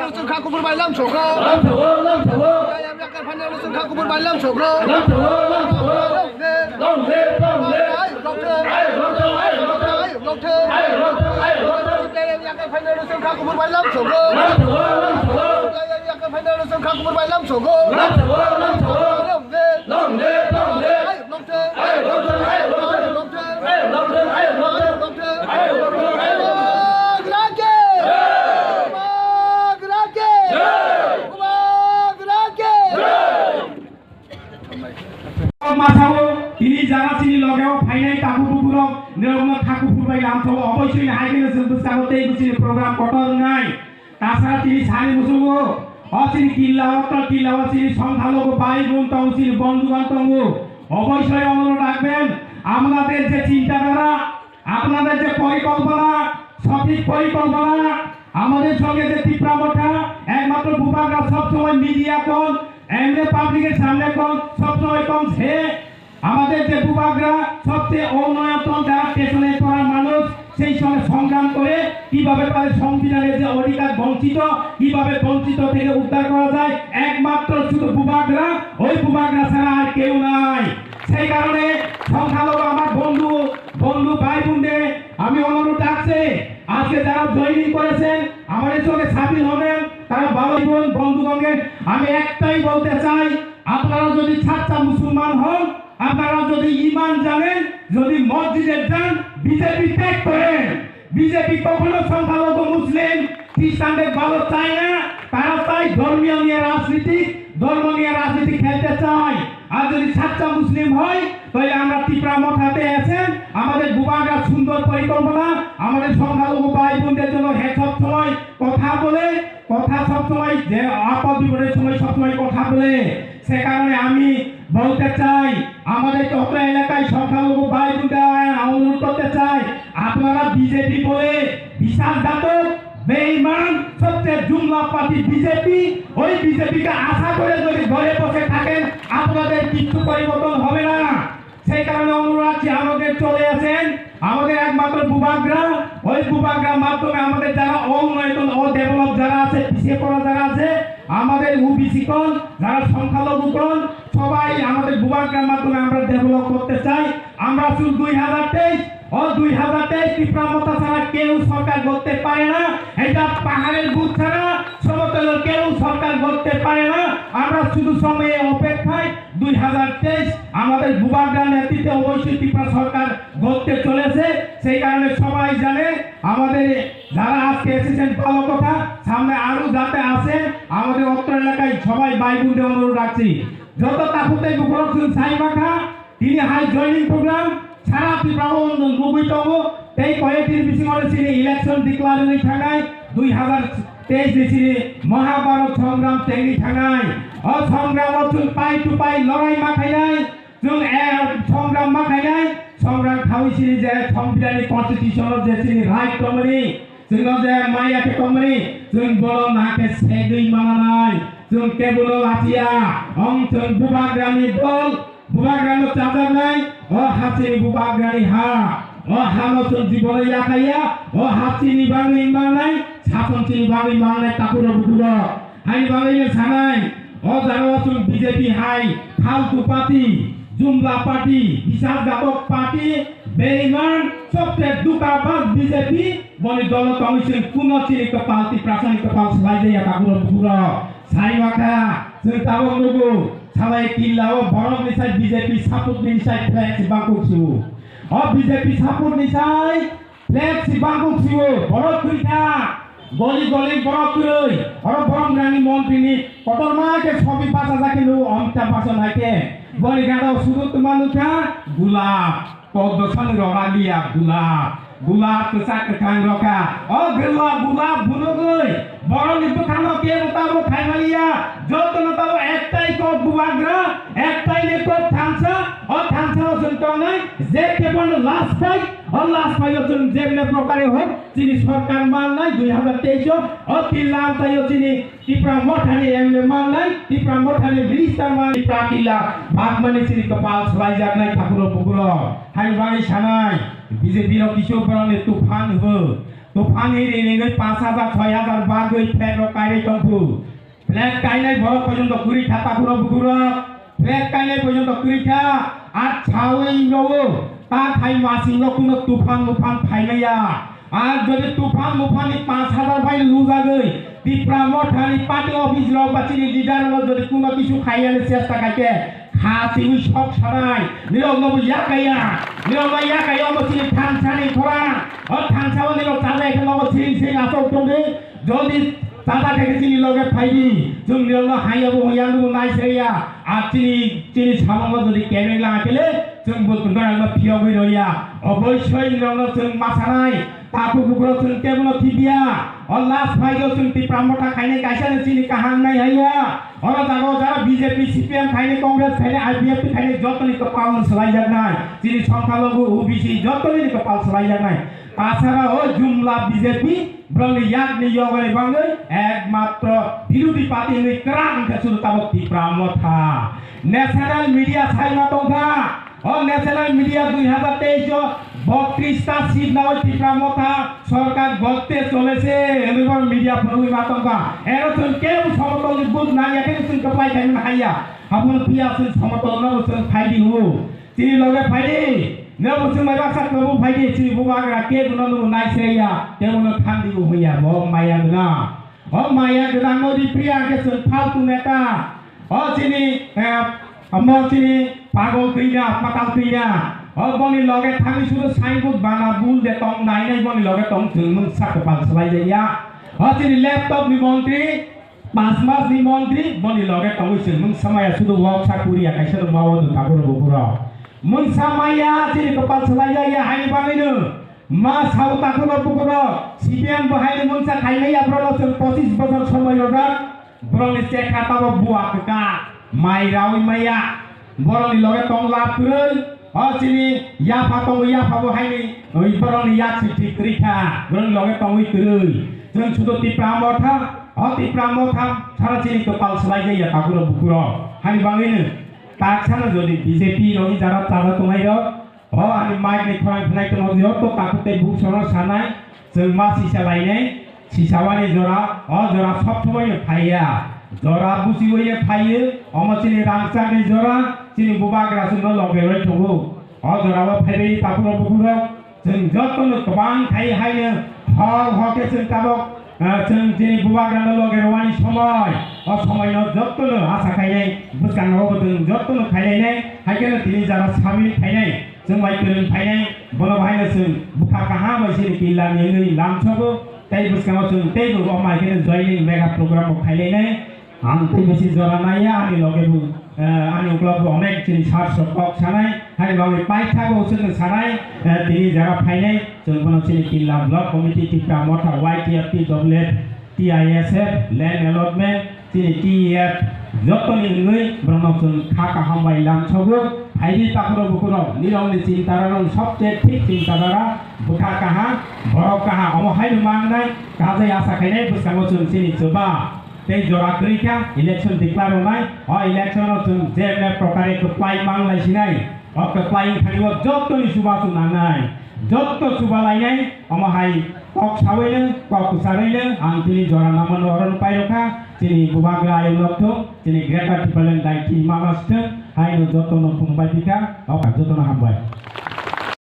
Sun Kakubur by Lam Choko. Sun Kakubur by Lam Choko. Sun Kakubur by Lam Choko. Sun Kakubur by Lam Choko. তিনি যারা চিনি লগেও final কাকুপুরক নিরমনা Thakurpur by লামছো অবশ্যই হাইকেনে সেলবুস্তাগতে এই বুঝিনি programme কটর নাই তাছাড়া তিনি সারি মুসুগো অচিনি কিল্লাও চিনি সংখ্যালঘু ভাই বোন তংসির বন্ধু বান্ধব অবশ্যই অনুরোধ রাখবেন আপনাদের যে চিন্তাধারা আপনাদের যে পরিকল্পনা সঠিক পরিকল্পনা আমাদের সঙ্গে যে তীব্রামঠা একমাত্র বুবাগরা সবসময় মিডিয়া কোন এমনি পাবলিকের সামনে কোন সবসময় কোন সে আমাদের যে বুবাগরা সবচেয়ে অন্যতম যারা পেছনে করার মানুষ সেই সঙ্গে সংগ্রাম করে কিভাবে তাদের সংবিধানের যে অধিকার বঞ্চিত কিভাবে বঞ্চিত থেকে উদ্ধার করা যায় একমাত্র শুধু বুবাগরা ওই বুবাগরা ছাড়া আর কেউ নাই সেই কারণে সংখ্যালঘু আমার বন্ধু ভাই বোনদের আমি অনুরোধ রাখছি আজকে যারা জয়েনিং করেছেন আমাদের সঙ্গে সামিল হবেন তারা ভাই বোন বন্ধুগণকে আমি একটাই বলতে চাই আপনারা যদি ছাত্র মুসলমান হন আপনারা যদি ঈমান জানেন যদি মসজিদে যান বিজেপি ত্যাগ করেন বিজেপি কখনো সংখ্যালঘু মুসলিম খ্রিস্টানদের ভালো চায় না তারা চাই ধর্ম নিয়ে রাজনীতি খেলতে চায় আর যদি ছাত্র মুসলিম হয় তাহলে আমরা তীব্রামঠাতে আছেন আমাদের বুবাগরা সুন্দর পরিকল্পনা আমাদের সংখ্যালঘু ভাই বোনদের জন্য সবসময় কথা সবসময় যে আপদ বিপদের সময় সবসময় কথা বলে সে কারণে আমি বলতে চাই আমাদের যত এলাকায় সংখ্যালঘু ভাই বোনদের অনুরোধ করতে চাই আপনারা বিজেপি বলে বিশ্বাসঘাতক বেঈমান সবচেয়ে জুমলা পার্টি বিজেপি ওই বিজেপিকে আশা করে যদি ঘরে বসে থাকেন আপনাদের কিছু পরিবর্তন হবে না সেই কারণে অনুরোধ রাখছি আমাদের চলে আসেন আমাদের একমাত্র বুবাগরা ওই বুবাগরার মাধ্যমে আমাদের যারা অনৈতন ডেভেলপ যারা আছে পিছিয়ে পড়া যারা আছে আমাদের ওবিসি কোন যারা সংখ্যালঘু কোন সবাই আমাদের বুবাগরার মাধ্যমে আমরা ডেভেলপ করতে চাই আমরা শুধু 2023 তীব্রামঠা ছাড়া কেউ সরকার করতে পারে না এটা পাহাড়ের বুক ছাড়া সমতলের কেউ সরকার করতে পারে না আমরা শুধু সময়ে অপেক্ষায় 2023 আমাদের বুবাগরার নেতৃত্বে অবশ্যই ত্রিপুরা সরকার করতে চলেছে সেই কারণে সবাই জানে আমাদের যারা আজকে এসেছেন ভালো কথা সামনে আরো যাতে আসেন আমাদের অত্র এলাকায় সবাই ভাই বোনদের অনুরোধ রাখছি যত তাকুতে মুখরক্ষণ সাইমাখা তিনি হাই জয়েনিং প্রোগ্রাম সারা ত্রিপুরা 90তম এই কয়েকটির বিষয় ছিল ইলেকশন ডিক্লারেশন থাকায় 2023 ছিল মহাভারত সংগ্রাম তেঙ্গি থাকায় সংগ্রাম অর্থ পাই টু পাই লড়াই মাখাই নাই সংগ্রাম মাখাই নাই সংগ্রাম খাওয়াইছিল যে সংবিধানিক কনস্টিটিউশনের যে ছিল রাইট কমিটি जों जे माइयाके कमरी जों बड़ नाके सेगै मानानाय जों केबल लाथिया अं जों बुबाग्रानि दल बुबाग्रानो चाजानाय अ हाथिनि बुबाग्रानि हा अ हानो जों जीवन याखाया अ हाथिनि बाङै मानाय साथनथिनि बाङै मानाय ताकुरो बुदुरो हाइ बाङैनो सानाय अ जानो जों बीजेपी हाइ फालतु पार्टी जुमला पार्टी বিশ্বাসঘাতক पार्टी बेईमान सबसे दुकाबाज बीजेपी बनि दल कमिसन पुनचिनि कपाल टिप्रासनि कपाल सलाइदैया ताकुरो बुदुरो साइमाखा जों ताबो नुगु सालाय किल्लाव बरम निसाय बीजेपी सापोर्ट निसाय फ्लेक्स बांकुसु अ बीजेपी सापोर्ट निसाय फ्लेक्स बांकुसु बड़ खुइथा गली गली बड़ खुरै और बरम रानी मन्त्रीनि कतरमाके सबि पासा जाकिलु अमिताभ बच्चन हाइके बनि गादाव सुदुत मानुका गुलाब पद्मसन रगालिया गुलाब केसा केखां रका अ गुलाब बुनुगै बरनि दुखानो के बताबो खाइमालिया जतन ताबो एकटाई को बुबाग्रा एकटाई ने को थांसा अ थांसा जन्तनै जे केबल लास्ट फाइल जों जेमने प्रकारे हो जिनि सरकार माननाय 2023 अ किल्ला तायो जिनि टिप्रा मठानि एमले माननाय टिप्रा मठानि मिनिस्टार मान टिप्रा किल्ला भागमानि जिनि कपाल सलाइ जागनाय ठाकुर बुकुर हाइबाइ सानाय बीजेपी रो किशोर बरने तुफान हो তুফানি রিলিংয়ে 5,000 6,000 বাগৈ ফ্ল্যাগ কাইরে তংফু ফ্ল্যাগ কাইনাই বড় পর্যন্ত কুড়ি খাতা পুরো বুকুর ফ্ল্যাগ কাইনাই পর্যন্ত কুড়ি খা আর ছাওই লও তা খাই মাসিং কোনো তুফান মুফান ফাইনাইয়া আর যদি তুফান মুফানি 5,000 ভাই লুজাগৈ তিপ্রা মঠানি পার্টি অফিস লও বাচিনি লিডার লও যদি কোনো কিছু খাইয়ালে চেষ্টা খাইতে খাসি সব সারাই নিরঙ্গব ইয়াকাইয়া অবশ্যই থানসানি খরা ও থানসাও নিল চাঁদা এখানে অবশ্যই সেই আসল তুমি যদি চাঁদা থেকে চিনি লগে ফাইবি जों নিরঙ্গ হাইয়াবো হইয়ানবো নাইসেয়া আর চিনি সামাঙ্গ যদি কেমেলা আকেলে जों বলতো না ফিয়াবই রইয়া অবশ্যই নিরঙ্গ जों মাসানাই তাপু বুকুর जों কেবল থিবিয়া অল্লাস ফাইগো जों তিপ্রামটা খাইনে গাইসানে চিনি কাহাং নাই হাইয়া ওরা জাগো যারা বিজেপি সিপিএম খাইনে কংগ্রেস খাইনে আইপিএফ খাইনে যতনি কপাল সলাই যাক নাই চিনি সংখ্যালঘু ওবিসি যতনি কপাল সলাই যাক নাই তাছাড়া ও জুমলা বিজেপি ব্রলি ইয়াক নিয়গরে বাঙ্গে একমাত্র বিরোধী পার্টি নি ক্রাম শুরু তাবক তিপ্রামথা ন্যাশনাল মিডিয়া সাইমা তংথা ও ন্যাশনাল মিডিয়া 2023 32টা সিট নাও তিপ্রামথা সরকার গড়তে চলেছে এবার মিডিয়া ফরমি মাতংকা এরকম কেউ সমতল বুঝ না এখানে তুমি কপাই খাইন হাইয়া আপন পিয়া তুমি সমতল না তুমি ফাইডি হো তিনি লগে ফাইডি নেবো তুমি বাক্সা নেবো ফাইডি তুমি বুবাগরা কে গুননো নাইসেয়া কেমন খান্দি হইয়া ও মায়া না ও মায়া গদা নদী প্রিয়া কে ফালতু নেতা ও চিনি চিনি পাগল কইনা পাতাল কইনা ও বনি লগে থাকি শুধু সাইনবোর্ড বানা বুল দে তং নাই নাই বনি লগে তং তুমি সাকো পাল সলাই যাইয়া ও চিনি ল্যাপটপ নি মন্ত্রী 5 মাস নি মন্ত্রী বনি লগে তং তুমি সময় শুধু ওয়াক সাকুরিয়া কাইছে মাওয়া কাবুর বকুরা মুন সামায়া চিনি কপাল সলাই যাইয়া হাই বানাইনো মা সাউতা কোন বকুরা সিপিএম বহাইলে মুনসা খাইনাইয়া ব্রলো 25 বছর সময় রডা ব্রলি চেক খাতাব বুয়া কা মাই রাউই মাইয়া বরলি লগে তং লাভ কই ও চিনি ইয়া ফাতং ইয়া ফাবো হাইনি ওই বরলি ইয়া চিঠি করিখা বরলি লগে তং উই কই जों শুধু তিপ্রামথা ও তিপ্রামথা সারা চিনি কপাল সলাই যাইয়া কাকুর বুকুর হানি বাঙিনো তাছাড়া যদি বিজেপি রহি যারা তারা তোমাই ও আমি মাইক নি খরাই ফনাই তো নদিও তো কাকুতে বুক সরা সানাই जों মা সিসা লাইনাই সিসাওয়ানি জোড়া ও জোড়া সব সময় ফাইয়া জোড়া বুসি হইয়ে ফাইয়ে অমচিনি রাংচানি জোড়া চিনি বুবাগরা সুন্দর লগে রই থবো ও জোড়াও ফাইবেই কাকুর বুকুর जों যতন গোবাং খাই হাইনো হকে जों তাবক जों চিনি বুবাগরা লগে রওয়ানি সময় ও সময় যতন আশা খাইনাই বুসকাঙ্গও जों যতন খাইনাই হাইকেন তিনি যারা সামিল খাইনাই जों মাইকেন ফাইনাই বলো ভাইনো जों বুকা কাহা বসিনি কিলা নিই লামছবো তাই বুসকাঙ্গও जों তেইবো ও মাইকেন জয়নিং মেগা প্রোগ্রাম খাইনাই আনতে বেশি জরা নাইয়া আমি লগে আমি উপলব্ধ অনেক চিনি সার সকক সানাই হাই লগে পাই থাকো ওসনে সানাই তিনি যারা ফাইনাই जों কোনো চিনি কিলা block committee Tipra Motha YTFT WF TISF land allotment চিনি টিএফ যতনি নই ব্রহ্মচন খাকা হামবাই লামছবো ফাইদি তাকুর বুকুর নিরংনি চিন্তাধারা সবচেয়ে ঠিক চিন্তাধারা বুকা কাহা বড় কাহা অমহাই মাংনাই কাজে আশা খাইনাই বুসকাঙ্গো जों চিনি চবা তেই জোড়া করিকা ইলেকশন ডিক্লার হনাই ও ইলেকশন যে প্রকারে কপ্লাই মাংলাই সিনাই ও কপ্লাই খানিব যতনি সুবাসু নানাই যত সুবালাই নাই অমহাই কক সাওইলে কক সারাইলে আং তিনি জোড়া নামন অরণ পাইরখা তিনি বুবাগরা আয়োলক্ষ তিনি গ্রেটার টিপালেন দাইটি মামাস্ট হাইনো যতন ফুংবাই পিকা ও যতন হামবাই